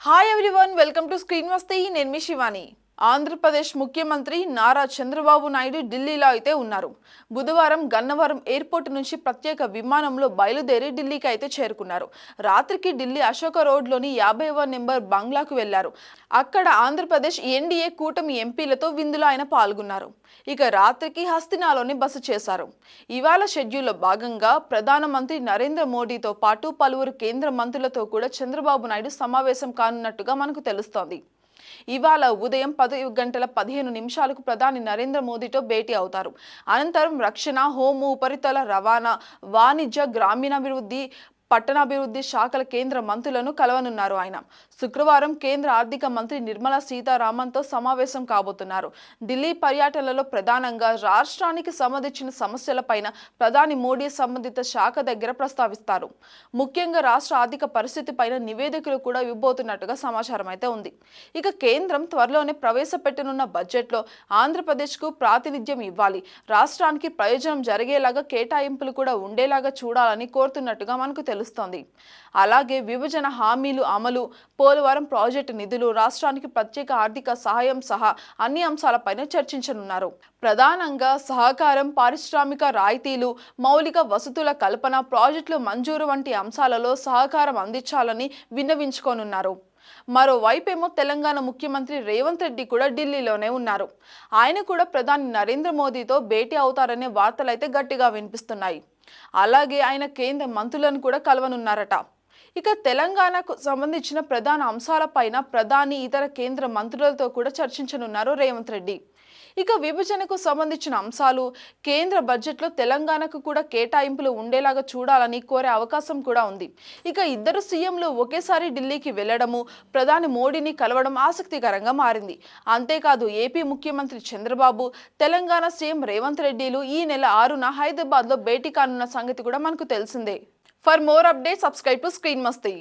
Hi everyone, welcome to screen వస్తే నేను మీ శివాని. ఆంధ్రప్రదేశ్ ముఖ్యమంత్రి నారా చంద్రబాబు నాయుడు ఢిల్లీలో అయితే ఉన్నారు. బుధవారం గన్నవరం ఎయిర్పోర్ట్ నుంచి ప్రత్యేక విమానంలో బయలుదేరి ఢిల్లీకి అయితే చేరుకున్నారు. రాత్రికి ఢిల్లీ అశోక రోడ్లోని 50వ నెంబర్ బంగ్లాకు వెళ్లారు. అక్కడ ఆంధ్రప్రదేశ్ ఎన్డీఏ కూటమి ఎంపీలతో విందులో ఆయన పాల్గొన్నారు. ఇక రాత్రికి హస్తినాలోని బస చేశారు. ఇవాళ షెడ్యూల్లో భాగంగా ప్రధానమంత్రి నరేంద్ర మోడీతో పాటు పలువురు కేంద్ర మంత్రులతో కూడా చంద్రబాబు నాయుడు సమావేశం కానున్నట్టుగా మనకు తెలుస్తోంది. ఇవాళ ఉదయం 10:15 ప్రధాని నరేంద్ర మోదీతో భేటీ అవుతారు. అనంతరం రక్షణ, హోము, ఉపరితల రవాణా, వాణిజ్య, గ్రామీణాభివృద్ధి, పట్టణాభివృద్ధి శాఖల కేంద్ర మంత్రులను కలవనున్నారు. ఆయన శుక్రవారం కేంద్ర ఆర్థిక మంత్రి నిర్మలా సీతారామన్తో సమావేశం కాబోతున్నారు. ఢిల్లీ పర్యటనలో ప్రధానంగా రాష్ట్రానికి సంబంధించిన సమస్యలపైన ప్రధాని మోడీ సంబంధిత శాఖ దగ్గర ప్రస్తావిస్తారు. ముఖ్యంగా రాష్ట్ర ఆర్థిక పరిస్థితి పైన నివేదికలు కూడా ఇవ్వబోతున్నట్టుగా సమాచారం అయితే ఉంది. ఇక కేంద్రం త్వరలోనే ప్రవేశపెట్టనున్న బడ్జెట్లో ఆంధ్రప్రదేశ్కు ప్రాతినిధ్యం ఇవ్వాలి, రాష్ట్రానికి ప్రయోజనం జరిగేలాగా కేటాయింపులు కూడా ఉండేలాగా చూడాలని కోరుతున్నట్టుగా మనకు తెలుస్తోంది. అలాగే విభజన హామీలు అమలు, పోలవరం ప్రాజెక్టు నిధులు, రాష్ట్రానికి ప్రత్యేక ఆర్థిక సహాయం సహా అన్ని అంశాలపైన చర్చించనున్నారు. ప్రధానంగా సహకారం, పారిశ్రామిక రాయితీలు, మౌలిక వసతుల కల్పన, ప్రాజెక్టుల మంజూరు వంటి అంశాలలో సహకారం అందించాలని విన్నవించుకోనున్నారు. మరోవైపేమో తెలంగాణ ముఖ్యమంత్రి రేవంత్ రెడ్డి కూడా ఢిల్లీలోనే ఉన్నారు. ఆయన కూడా ప్రధాని నరేంద్ర మోదీతో భేటీ అవుతారనే వార్తలైతే గట్టిగా వినిపిస్తున్నాయి. అలాగే ఆయన కేంద్ర మంత్రులను కూడా కలవనున్నారట. ఇక తెలంగాణకు సంబంధించిన ప్రధాన అంశాలపైన ప్రధాని, ఇతర కేంద్ర మంత్రులతో కూడా చర్చించనున్నారు రేవంత్ రెడ్డి. ఇక విభజనకు సంబంధించిన అంశాలు, కేంద్ర బడ్జెట్లో తెలంగాణకు కూడా కేటాయింపులు ఉండేలాగా చూడాలని కోరే అవకాశం కూడా ఉంది. ఇక ఇద్దరు సీఎంలు ఒకేసారి ఢిల్లీకి వెళ్లడము, ప్రధాని మోడీని కలవడం ఆసక్తికరంగా మారింది. అంతేకాదు ఏపీ ముఖ్యమంత్రి చంద్రబాబు, తెలంగాణ సీఎం రేవంత్ రెడ్డిలు ఈ నెల 6న హైదరాబాద్లో భేటీ కానున్న సంగతి కూడా మనకు తెలిసిందే. For more updates subscribe to screen Masti.